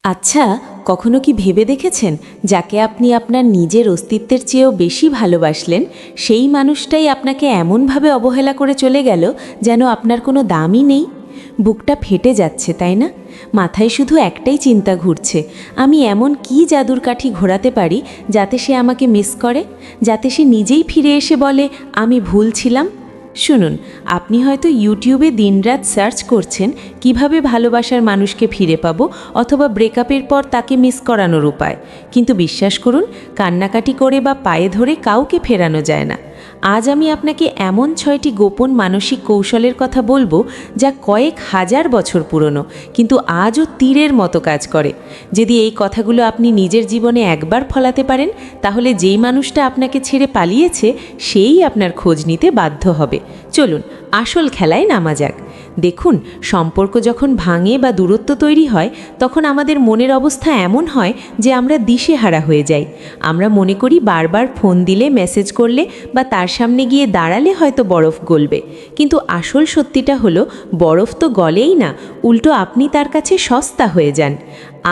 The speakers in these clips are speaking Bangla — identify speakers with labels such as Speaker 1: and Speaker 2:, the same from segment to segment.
Speaker 1: আচ্ছা, কখনো কি ভেবে দেখেছেন যাকে আপনি আপনার নিজের অস্তিত্বের চেয়েও বেশি ভালোবাসলেন সেই মানুষটাই আপনাকে এমনভাবে অবহেলা করে চলে গেল যেন আপনার কোনো দামই নেই? বুকটা ফেটে যাচ্ছে, তাই না? মাথায় শুধু একটাই চিন্তা ঘুরছে, আমি এমন কি জাদুর কাঠি ঘোরাতে পারি যাতে সে আমাকে মিস করে, যাতে সে নিজেই ফিরে এসে বলে আমি ভুল ছিলাম। শুনুন, আপনি হয়তো ইউটিউবে দিনরাত সার্চ করছেন কিভাবে ভালোবাসার মানুষকে ফিরে পাবো অথবা ব্রেকআপের পর তাকে মিস করানোর উপায়, কিন্তু বিশ্বাস করুন, কান্নাকাটি করে বা পায়ে ধরে কাউকে ফেরানো যায় না। আজ আমি আপনাকে এমন 6টি গোপন মানসিক কৌশলের কথা বলবো যা কয়েক হাজার বছর পুরনো, কিন্তু আজও তীরের মতো কাজ করে। যদি এই কথাগুলো আপনি নিজের জীবনে একবার ফলাতে পারেন, তাহলে যেই মানুষটা আপনাকে ছেড়ে পালিয়েছে সেই আপনার খোঁজ নিতে বাধ্য হবে। চলুন আসল খেলায় নামা যাক। দেখুন, সম্পর্ক যখন ভাঙে বা দূরত্ব তৈরি হয়, তখন আমাদের মনের অবস্থা এমন হয় যে আমরা দিশেহারা হয়ে যাই। আমরা মনে করি বারবার ফোন দিলে, মেসেজ করলে বা তার সামনে গিয়ে দাঁড়ালে হয়তো বরফ গলবে, কিন্তু আসল সত্যিটা হলো বরফ তো গলেই না, উল্টো আপনি তার কাছে সস্তা হয়ে যান।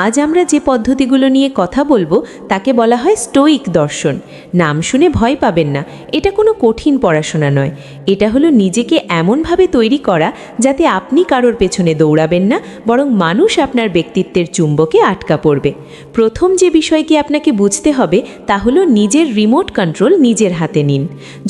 Speaker 1: আজ আমরা যে পদ্ধতিগুলো নিয়ে কথা বলবো তাকে বলা হয় স্টোইক দর্শন। নাম শুনে ভয় পাবেন না, এটা কোনো কঠিন পড়াশোনা নয়। এটা হলো নিজেকে এমনভাবে তৈরি করা যাতে আপনি কারোর পেছনে দৌড়াবেন না, বরং মানুষ আপনার ব্যক্তিত্বের চুম্বকে আটকা পড়বে। প্রথম যে বিষয়টি আপনাকে বুঝতে হবে তা হলো নিজের রিমোট কন্ট্রোল নিজের হাতে নিন।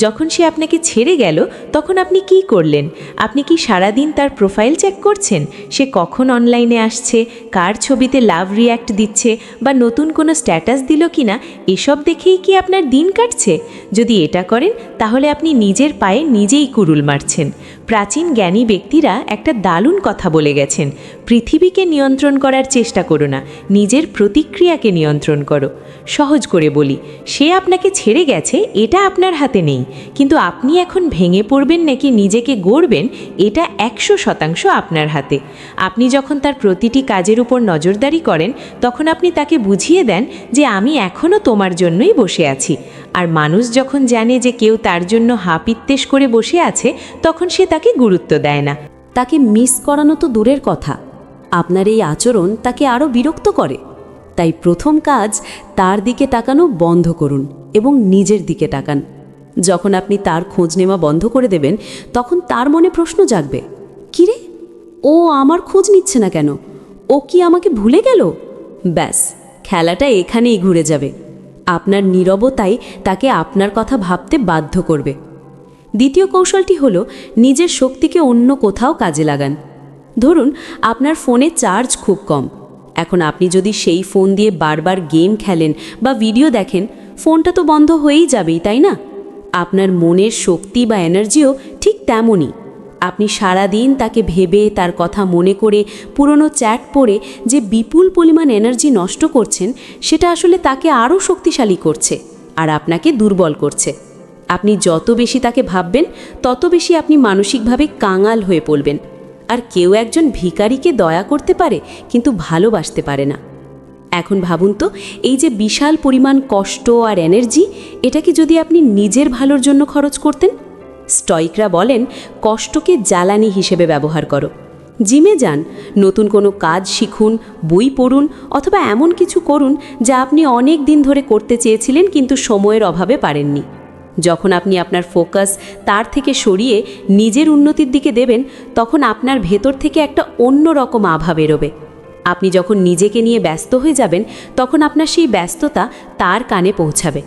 Speaker 1: যখন সে আপনাকে ছেড়ে গেল তখন আপনি কি করলেন? আপনি কি সারাদিন তার প্রোফাইল চেক করছেন? সে কখন অনলাইনে আসছে, কার ছবিতে লাভ রিয়্যাক্ট দিচ্ছে বা নতুন কোনো স্ট্যাটাস দিল কিনা, এসব দেখেই কি আপনার দিন কাটছে? যদি এটা করেন তাহলে আপনি নিজের পায়ে নিজেই কুড়ুল মারছেন। প্রাচীন জ্ঞানী ব্যক্তিরা একটা দারুণ কথা বলে গেছেন, পৃথিবীকে নিয়ন্ত্রণ করার চেষ্টা করো না, নিজের প্রতিক্রিয়াকে নিয়ন্ত্রণ করো। সহজ করে বলি, সে আপনাকে ছেড়ে গেছে, এটা আপনার হাতে নেই, কিন্তু আপনি এখন ভেঙে পড়বেন নাকি নিজেকে গড়বেন, এটা 100% আপনার হাতে। আপনি যখন তার প্রতিটি কাজের উপর নজরদারি করেন, তখন আপনি তাকে বুঝিয়ে দেন যে আমি এখনও তোমার জন্যই বসে আছি। আর মানুষ যখন জানে যে কেউ তার জন্য হাপিত্তেশ করে বসে আছে, তখন সে তাকে গুরুত্ব দেয় না।
Speaker 2: তাকে মিস করানো তো দূরের কথা, আপনার এই আচরণ তাকে আরও বিরক্ত করে। তাই প্রথম কাজ, তার দিকে তাকানো বন্ধ করুন এবং নিজের দিকে তাকান। যখন আপনি তার খোঁজ নেওয়া বন্ধ করে দেবেন, তখন তার মনে প্রশ্ন জাগবে, কিরে, ও আমার খোঁজ নিচ্ছে না কেন? ও কি আমাকে ভুলে গেল? ব্যাস, খেলাটা এখানেই ঘুরে যাবে। আপনার নীরবতাই তাকে আপনার কথা ভাবতে বাধ্য করবে। দ্বিতীয় কৌশলটি হলো নিজের শক্তিকে অন্য কোথাও কাজে লাগান। ধরুন, আপনার ফোনে চার্জ খুব কম। এখন আপনি যদি সেই ফোন দিয়ে বারবার গেম খেলেন বা ভিডিও দেখেন, ফোনটা তো বন্ধ হয়েই যাবেই, তাই না? আপনার মনের শক্তি বা এনার্জিও ঠিক তেমনই। আপনি সারাদিন তাকে ভেবে, তার কথা মনে করে, পুরনো চ্যাট পড়ে যে বিপুল পরিমাণ এনার্জি নষ্ট করছেন, সেটা আসলে তাকে আরও শক্তিশালী করছে আর আপনাকে দুর্বল করছে। আপনি যত বেশি তাকে ভাববেন, তত বেশি আপনি মানসিকভাবে কাঙাল হয়ে পড়বেন। আর কেউ একজন ভিখারিকে দয়া করতে পারে, কিন্তু ভালোবাসতে পারে না। এখন ভাবুন তো, এই যে বিশাল পরিমাণ কষ্ট আর এনার্জি, এটাকে যদি আপনি নিজের ভালোর জন্য খরচ করতেন। স্টয়িকরা বলেন, কষ্টকে জ্বালানি হিসেবে ব্যবহার করো। জিমে যান, নতুন কোনো কাজ শিখুন, বই পড়ুন, অথবা এমন কিছু করুন যা আপনি অনেক দিন ধরে করতে চেয়েছিলেন কিন্তু সময়ের অভাবে পারেননি। যখন আপনি আপনার ফোকাস তার থেকে সরিয়ে নিজের উন্নতির দিকে দেবেন, তখন আপনার ভেতর থেকে একটা অন্য রকম আভা বেরোবে। আপনি যখন নিজেকে নিয়ে ব্যস্ত হয়ে যাবেন, তখন আপনার সেই ব্যস্ততা তার কানে পৌঁছাবে।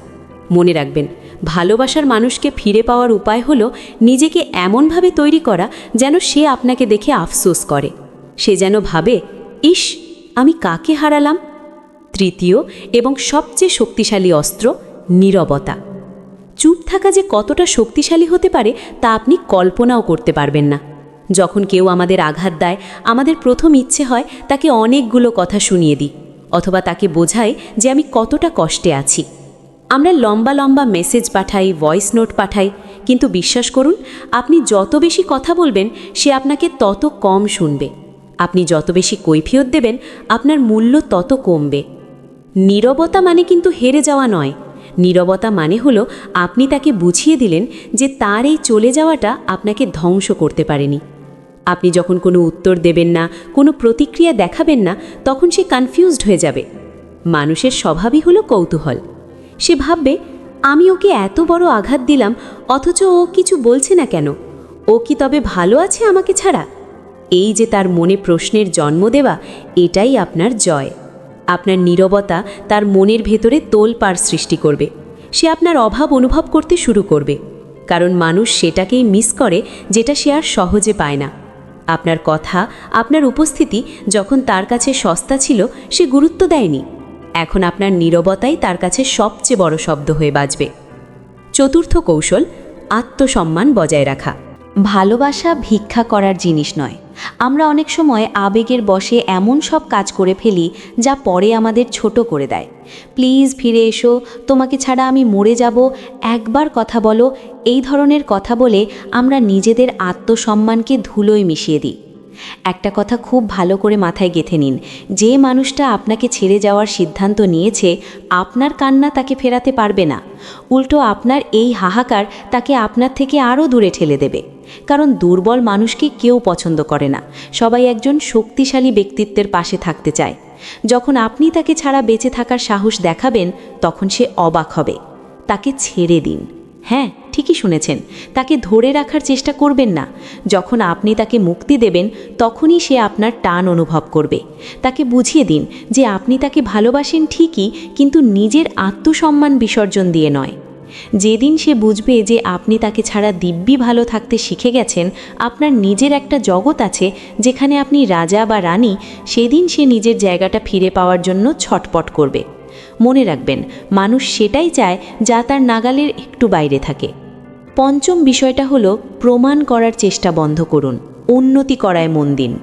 Speaker 2: মনে রাখবেন, ভালোবাসার মানুষকে ফিরে পাওয়ার উপায় হলো নিজেকে এমনভাবে তৈরি করা যেন সে আপনাকে দেখে আফসোস করে। সে যেন ভাবে, ইস, আমি কাকে হারালাম। তৃতীয় এবং সবচেয়ে শক্তিশালী অস্ত্র, নীরবতা। চুপ থাকা যে কতটা শক্তিশালী হতে পারে তা আপনি কল্পনাও করতে পারবেন না। যখন কেউ আমাদের আঘাত দেয়, আমাদের প্রথম ইচ্ছে হয় তাকে অনেকগুলো কথা শুনিয়ে দিই, অথবা তাকে বোঝাই যে আমি কতটা কষ্টে আছি। আমরা লম্বা লম্বা মেসেজ পাঠাই, ভয়েস নোট পাঠাই, কিন্তু বিশ্বাস করুন, আপনি যত বেশি কথা বলবেন, সে আপনাকে তত কম শুনবে। আপনি যত বেশি কৈফিয়ত দেবেন, আপনার মূল্য তত কমবে। নীরবতা মানে কিন্তু হেরে যাওয়া নয়। নীরবতা মানে হলো আপনি তাকে বুঝিয়ে দিলেন যে তার এই চলে যাওয়াটা আপনাকে ধ্বংস করতে পারেনি। আপনি যখন কোনো উত্তর দেবেন না, কোনো প্রতিক্রিয়া দেখাবেন না, তখন সে কনফিউজড হয়ে যাবে। মানুষের স্বভাবই হলো কৌতূহল। সে ভাববে, আমি ওকে এত বড় আঘাত দিলাম, অথচ ও কিছু বলছে না কেন? ও কি তবে ভালো আছে আমাকে ছাড়া? এই যে তার মনে প্রশ্নের জন্ম দেওয়া, এটাই আপনার জয়। আপনার নীরবতা তার মনের ভেতরে তোলপাড় সৃষ্টি করবে। সে আপনার অভাব অনুভব করতে শুরু করবে, কারণ মানুষ সেটাকেই মিস করে যেটা সে আর সহজে পায় না। আপনার কথা, আপনার উপস্থিতি যখন তার কাছে সস্তা ছিল, সে গুরুত্ব দেয়নি। এখন আপনার নীরবতাই তার কাছে সবচেয়ে বড় শব্দ হয়ে বাজবে। চতুর্থ কৌশল, আত্মসম্মান বজায় রাখা।
Speaker 1: ভালোবাসা ভিক্ষা করার জিনিস নয়। আমরা অনেক সময় আবেগের বশে এমন সব কাজ করে ফেলি যা পরে আমাদের ছোট করে দেয়। প্লিজ ফিরে এসো, তোমাকে ছাড়া আমি মরে যাব, একবার কথা বলো, এই ধরনের কথা বলে আমরা নিজেদের আত্মসম্মানকে ধুলোয় মিশিয়ে দিই। একটা কথা খুব ভালো করে মাথায় গেঁথে নিন, যে মানুষটা আপনাকে ছেড়ে যাওয়ার সিদ্ধান্ত নিয়েছে, আপনার কান্না তাকে ফেরাতে পারবে না। উল্টো আপনার এই হাহাকার তাকে আপনার থেকে আরও দূরে ঠেলে দেবে। কারণ দুর্বল মানুষকে কেউ পছন্দ করে না, সবাই একজন শক্তিশালী ব্যক্তিত্বের পাশে থাকতে চায়। যখন আপনি তাকে ছাড়া বেঁচে থাকার সাহস দেখাবেন, তখন সে অবাক হবে। তাকে ছেড়ে দিন। হ্যাঁ, ঠিকই শুনেছেন, তাকে ধরে রাখার চেষ্টা করবেন না। যখন আপনি তাকে মুক্তি দেবেন, তখনই সে আপনার টান অনুভব করবে। তাকে বুঝিয়ে দিন যে আপনি তাকে ভালোবাসেন ঠিকই, কিন্তু নিজের আত্মসম্মান বিসর্জন দিয়ে নয়। যেদিন সে বুঝবে যে আপনি তাকে ছাড়া দিব্যি ভালো থাকতে শিখে গেছেন, আপনার নিজের একটা জগৎ আছে যেখানে আপনি রাজা বা রানী, সেদিন সে নিজের জায়গাটা ফিরে পাওয়ার জন্য ছটপট করবে। মনে রাখবেন, মানুষ সেটাই চায় যা তার নাগালের একটু বাইরে থাকে। পঞ্চম বিষয়টা হলো, প্রমাণ করার চেষ্টা বন্ধ করুন, উন্নতি করায় মন দিন।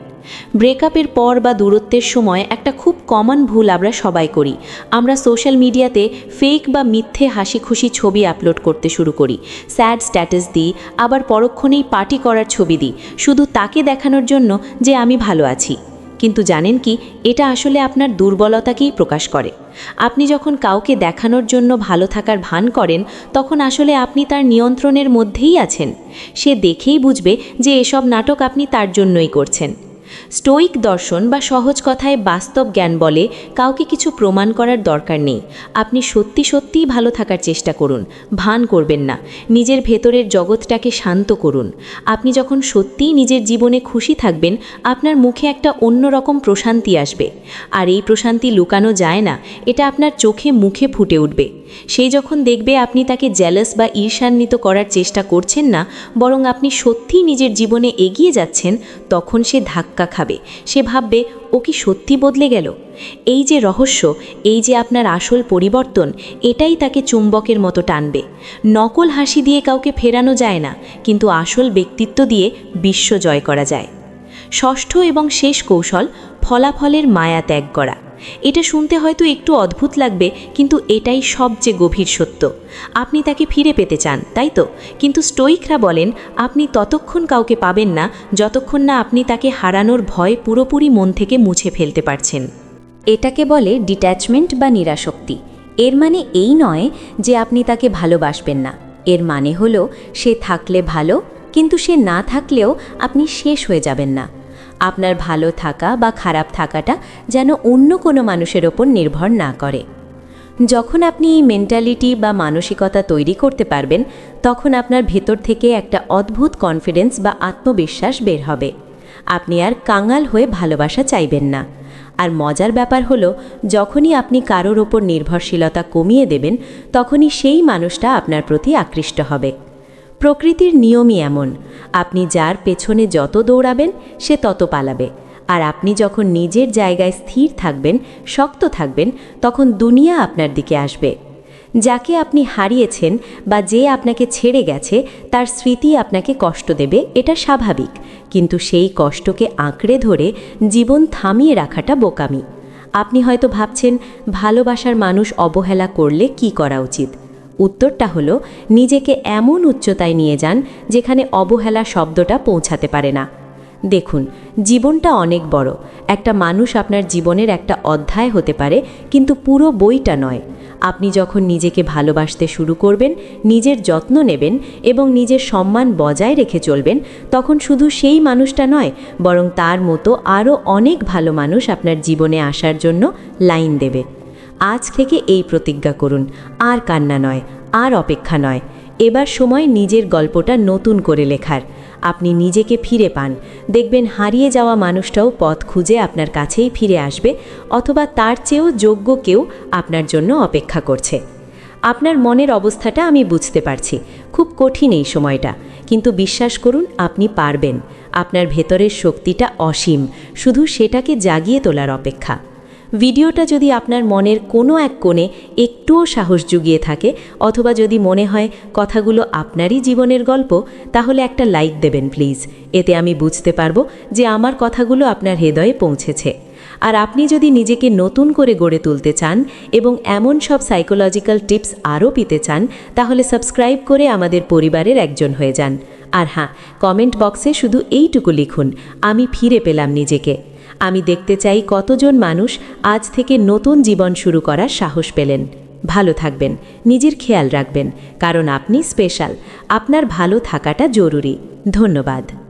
Speaker 1: ব্রেকআপের পর বা দূরত্বের সময় একটা খুব কমন ভুল আমরা সবাই করি। আমরা সোশ্যাল মিডিয়াতে ফেক বা মিথ্যে হাসি খুশি ছবি আপলোড করতে শুরু করি, স্যাড স্ট্যাটাস দিই, আবার পরক্ষণেই পার্টি করার ছবি দিই, শুধু তাকে দেখানোর জন্য যে আমি ভালো আছি। কিন্তু জানেন কি, এটা আসলে আপনার দুর্বলতাকেই প্রকাশ করে। আপনি যখন কাউকে দেখানোর জন্য ভালো থাকার ভান করেন, তখন আসলে আপনি তার নিয়ন্ত্রণের মধ্যেই আছেন। সে দেখেই বুঝবে যে এসব নাটক আপনি তার জন্যই করছেন। স্টোইক দর্শন বা সহজ কথায় বাস্তব জ্ঞান বলে, কাউকে কিছু প্রমাণ করার দরকার নেই। আপনি সত্যি সত্যিই ভালো থাকার চেষ্টা করুন, ভান করবেন না। নিজের ভেতরের জগৎটাকে শান্ত করুন। আপনি যখন সত্যিই নিজের জীবনে খুশি থাকবেন, আপনার মুখে একটা অন্যরকম প্রশান্তি আসবে। আর এই প্রশান্তি লুকানো যায় না, এটা আপনার চোখে মুখে ফুটে উঠবে। সেই যখন দেখবে আপনি তাকে জেলাস বা ঈর্ষান্বিত করার চেষ্টা করছেন না, বরং আপনি সত্যিই নিজের জীবনে এগিয়ে যাচ্ছেন, তখন সে ধাক্কা খাবে। সে ভাববে, ও কি সত্যি বদলে গেল? এই যে রহস্য, এই যে আপনার আসল পরিবর্তন, এটাই তাকে চুম্বকের মতো টানবে। নকল হাসি দিয়ে কাউকে ফেরানো যায় না, কিন্তু আসল ব্যক্তিত্ব দিয়ে বিশ্ব জয় করা যায়। ষষ্ঠ এবং শেষ কৌশল, ফলাফলের মায়া ত্যাগ করা। এটা শুনতে হয়তো একটু অদ্ভুত লাগবে, কিন্তু এটাই সবচেয়ে গভীর সত্য। আপনি তাকে ফিরে পেতে চান, তাই তো? কিন্তু স্টোইকরা বলেন, আপনি ততক্ষণ কাউকে পাবেন না যতক্ষণ না আপনি তাকে হারানোর ভয় পুরোপুরি মন থেকে মুছে ফেলতে পারছেন।
Speaker 3: এটাকে বলে ডিট্যাচমেন্ট বা নিরাসক্তি। এর মানে এই নয় যে আপনি তাকে ভালোবাসবেন না। এর মানে হলো, সে থাকলে ভালো, কিন্তু সে না থাকলেও আপনি শেষ হয়ে যাবেন না। আপনার ভালো থাকা বা খারাপ থাকাটা যেন অন্য কোনো মানুষের ওপর নির্ভর না করে। যখন আপনি এই মেন্টালিটি বা মানসিকতা তৈরি করতে পারবেন, তখন আপনার ভেতর থেকে একটা অদ্ভুত কনফিডেন্স বা আত্মবিশ্বাস বের হবে। আপনি আর কাঙাল হয়ে ভালোবাসা চাইবেন না। আর মজার ব্যাপার হলো, যখনই আপনি কারোর ওপর নির্ভরশীলতা কমিয়ে দেবেন, তখনই সেই মানুষটা আপনার প্রতি আকৃষ্ট হবে। প্রকৃতির নিয়মই এমন, আপনি যার পেছনে যত দৌড়াবেন, সে তত পালাবে। আর আপনি যখন নিজের জায়গায় স্থির থাকবেন, শক্ত থাকবেন, তখন দুনিয়া আপনার দিকে আসবে। যাকে আপনি হারিয়েছেন বা যে আপনাকে ছেড়ে গেছে, তার স্মৃতি আপনাকে কষ্ট দেবে, এটা স্বাভাবিক। কিন্তু সেই কষ্টকে আঁকড়ে ধরে জীবন থামিয়ে রাখাটা বোকামি। আপনি হয়তো ভাবছেন, ভালোবাসার মানুষ অবহেলা করলে কি করা উচিত? উত্তরটা হলো, নিজেকে এমন উচ্চতায় নিয়ে যান যেখানে অবহেলা শব্দটা পৌঁছাতে পারে না। দেখুন, জীবনটা অনেক বড়। একটা মানুষ আপনার জীবনের একটা অধ্যায় হতে পারে, কিন্তু পুরো বইটা নয়। আপনি যখন নিজেকে ভালোবাসতে শুরু করবেন, নিজের যত্ন নেবেন এবং নিজের সম্মান বজায় রেখে চলবেন, তখন শুধু সেই মানুষটা নয়, বরং তার মতো আরও অনেক ভালো মানুষ আপনার জীবনে আসার জন্য লাইন দেবে। আজ থেকে এই প্রতিজ্ঞা করুন, আর কান্না নয়, আর অপেক্ষা নয়। এবার সময় নিজের গল্পটা নতুন করে লেখার। আপনি নিজেকে ফিরে পান, দেখবেন হারিয়ে যাওয়া মানুষটাও পথ খুঁজে আপনার কাছেই ফিরে আসবে, অথবা তার চেয়েও যোগ্য কেউ আপনার জন্য অপেক্ষা করছে। আপনার মনের অবস্থাটা আমি বুঝতে পারছি, খুব কঠিন এই সময়টা, কিন্তু বিশ্বাস করুন আপনি পারবেন। আপনার ভেতরের শক্তিটা অসীম, শুধু সেটাকে জাগিয়ে তোলার অপেক্ষা। ভিডিওটা যদি আপনার মনের কোনো এক কোণে একটুও সাহস জুগিয়ে থাকে, অথবা যদি মনে হয় কথাগুলো আপনারই জীবনের গল্প, তাহলে একটা লাইক দেবেন প্লিজ। এতে আমি বুঝতে পারবো যে আমার কথাগুলো আপনার হৃদয়ে পৌঁছেছে। আর আপনি যদি নিজেকে নতুন করে গড়ে তুলতে চান এবং এমন সব সাইকোলজিক্যাল টিপস আরও পেতে চান, তাহলে সাবস্ক্রাইব করে আমাদের পরিবারের একজন হয়ে যান। আর হ্যাঁ, কমেন্ট বক্সে শুধু এইটুকু লিখুন, আমি ফিরে পেলাম নিজেকে। আমি দেখতে চাই কতজন মানুষ আজ থেকে নতুন জীবন শুরু করার সাহস পেলেন। ভালো থাকবেন, নিজের খেয়াল রাখবেন, কারণ আপনি স্পেশাল। আপনার ভালো থাকাটা জরুরি। ধন্যবাদ।